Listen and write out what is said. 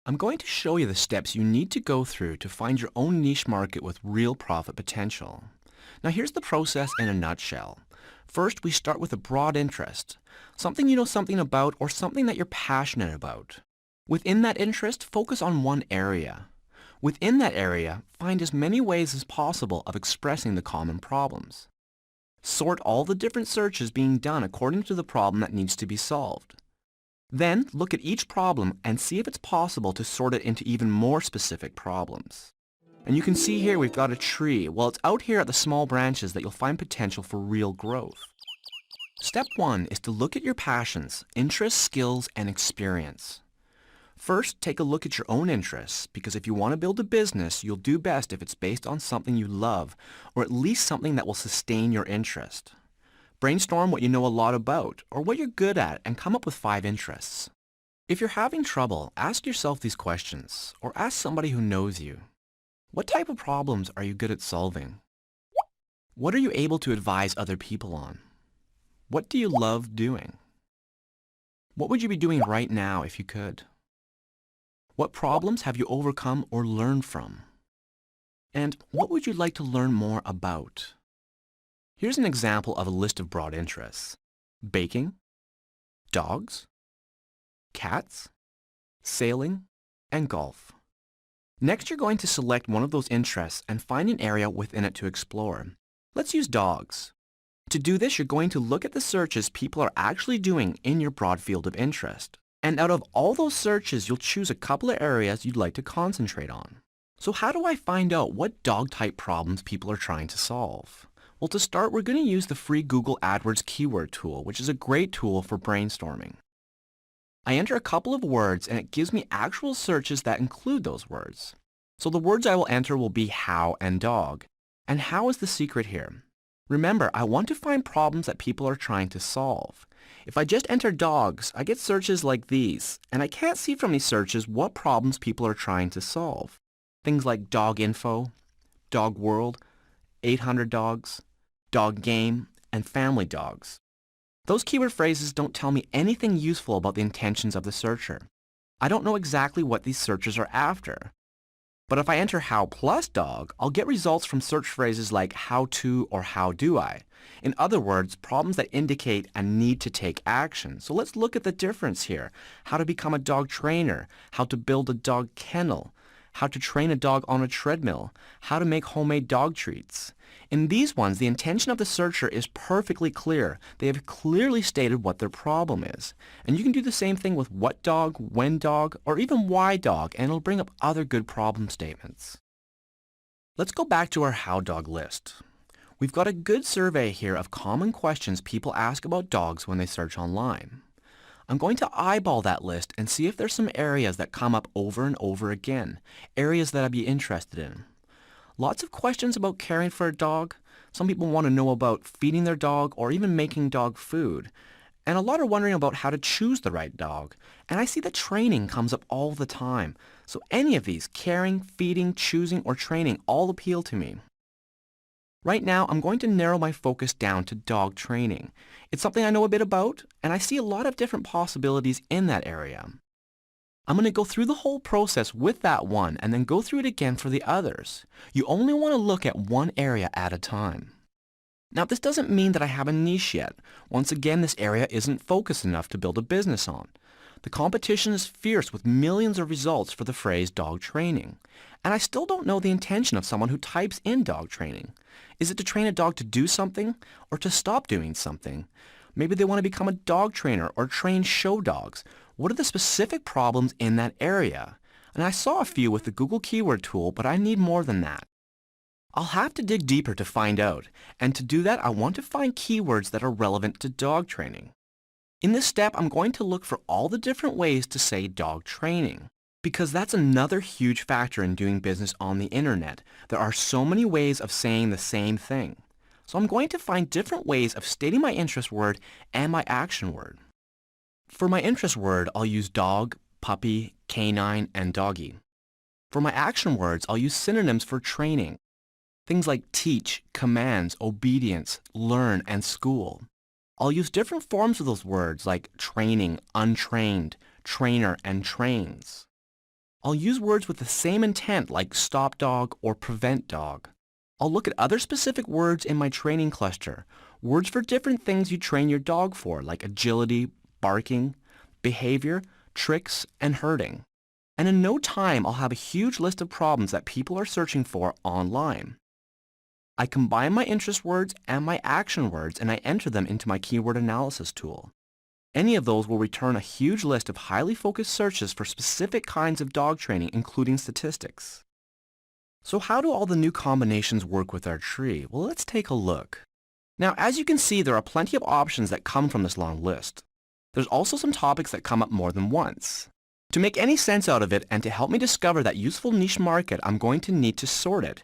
I'm going to show you the steps you need to go through to find your own niche market with real profit potential. Now here's the process in a nutshell. First, we start with a broad interest, something you know something about or something that you're passionate about. Within that interest, focus on one area. Within that area, find as many ways as possible of expressing the common problems. Sort all the different searches being done according to the problem that needs to be solved. Then, look at each problem and see if it's possible to sort it into even more specific problems. And you can see here we've got a tree. Well, it's out here at the small branches that you'll find potential for real growth. Step 1 is to look at your passions, interests, skills, and experience. First, take a look at your own interests, because if you want to build a business, you'll do best if it's based on something you love, or at least something that will sustain your interest. Brainstorm what you know a lot about, or what you're good at, and come up with 5 interests. If you're having trouble, ask yourself these questions, or ask somebody who knows you. What type of problems are you good at solving? What are you able to advise other people on? What do you love doing? What would you be doing right now if you could? What problems have you overcome or learned from? And what would you like to learn more about? Here's an example of a list of broad interests: baking, dogs, cats, sailing, and golf. Next, you're going to select one of those interests and find an area within it to explore. Let's use dogs. To do this, you're going to look at the searches people are actually doing in your broad field of interest. And out of all those searches, you'll choose a couple of areas you'd like to concentrate on. So how do I find out what dog-type problems people are trying to solve? Well, to start, we're going to use the free Google Adwords keyword tool, which is a great tool for brainstorming. I enter a couple of words and it gives me actual searches that include those words. So the words I will enter will be how and dog. And how is the secret here? Remember, I want to find problems that people are trying to solve. If I just enter dogs, I get searches like these, and I can't see from these searches what problems people are trying to solve. Things like dog info, dog world, 800 dogs, dog game, and family dogs. Those keyword phrases don't tell me anything useful about the intentions of the searcher. I don't know exactly what these searchers are after. But if I enter how plus dog, I'll get results from search phrases like how to or how do I. In other words, problems that indicate a need to take action. So let's look at the difference here. How to become a dog trainer, how to build a dog kennel, how to train a dog on a treadmill, how to make homemade dog treats. In these ones, the intention of the searcher is perfectly clear. They have clearly stated what their problem is. And you can do the same thing with what dog, when dog, or even why dog, and it'll bring up other good problem statements. Let's go back to our how dog list. We've got a good survey here of common questions people ask about dogs when they search online. I'm going to eyeball that list and see if there's some areas that come up over and over again, areas that I'd be interested in. Lots of questions about caring for a dog. Some people want to know about feeding their dog or even making dog food. And a lot are wondering about how to choose the right dog. And I see that training comes up all the time. So any of these, caring, feeding, choosing, or training, all appeal to me. Right now, I'm going to narrow my focus down to dog training. It's something I know a bit about, and I see a lot of different possibilities in that area. I'm going to go through the whole process with that one and then go through it again for the others. You only want to look at one area at a time. Now, this doesn't mean that I have a niche yet. Once again, this area isn't focused enough to build a business on. The competition is fierce with millions of results for the phrase dog training. And I still don't know the intention of someone who types in dog training. Is it to train a dog to do something or to stop doing something? Maybe they want to become a dog trainer or train show dogs. What are the specific problems in that area? And I saw a few with the Google keyword tool, but I need more than that. I'll have to dig deeper to find out, and to do that I want to find keywords that are relevant to dog training. In this step, I'm going to look for all the different ways to say dog training, because that's another huge factor in doing business on the internet. There are so many ways of saying the same thing. So I'm going to find different ways of stating my interest word and my action word. For my interest word, I'll use dog, puppy, canine, and doggy. For my action words, I'll use synonyms for training. Things like teach, commands, obedience, learn, and school. I'll use different forms of those words like training, untrained, trainer, and trains. I'll use words with the same intent like stop dog or prevent dog. I'll look at other specific words in my training cluster, words for different things you train your dog for, like agility, barking, behavior, tricks, and herding. And in no time, I'll have a huge list of problems that people are searching for online. I combine my interest words and my action words and I enter them into my keyword analysis tool. Any of those will return a huge list of highly focused searches for specific kinds of dog training, including statistics. So how do all the new combinations work with our tree? Well, let's take a look. Now, as you can see, there are plenty of options that come from this long list. There's also some topics that come up more than once. To make any sense out of it and to help me discover that useful niche market, I'm going to need to sort it.